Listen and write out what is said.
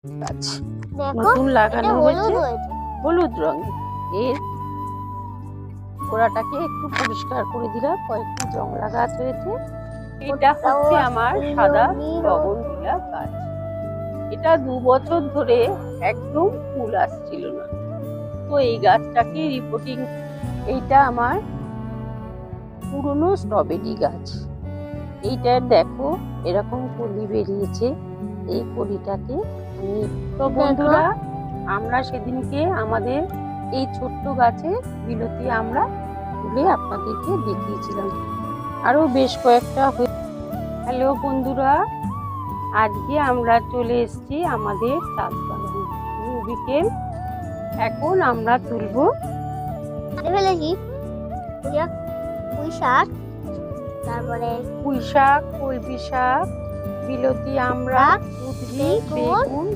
গাছ দেখো নতুন লাগানো হলুদ হয়েছে হয়েছে। হলুদ রঙের। এর গোড়াটাকে একটু পরিষ্কার করে দিলাম, কয়েকটি জংলা গাছ হয়েছে। এটা হচ্ছে আমার সাদা বগনভিলা গাছ। এটা 2 বছর ধরে একদম ফুল আসছিল না, তো এই গাছটাকে রিপোর্টিং। এইটা আমার পুরনো স্ট্রবেরি গাছ। এইটার দেখো এরকম কলি বেরিয়েছে। এই কলিটাকে আমি, তো বন্ধুরা, আমরা সেদিনকে আমাদের এই ছোট্ট গাছে বিলতি আমরা তুলে আপনাদেরকে দেখিয়েছিলাম। আরো বেশ কয়েকটা। হ্যালো বন্ধুরা, আজকে আমরা চলে এসেছি আমাদের ছাদ বাগানে। বিকেল, এখন আমরা তুলবো ফেলেছি পুঁই শাক, তারপরে পুঁই শাক, কলমি শাক, বিলতি আমরা, কুঁদরি, বেগুন।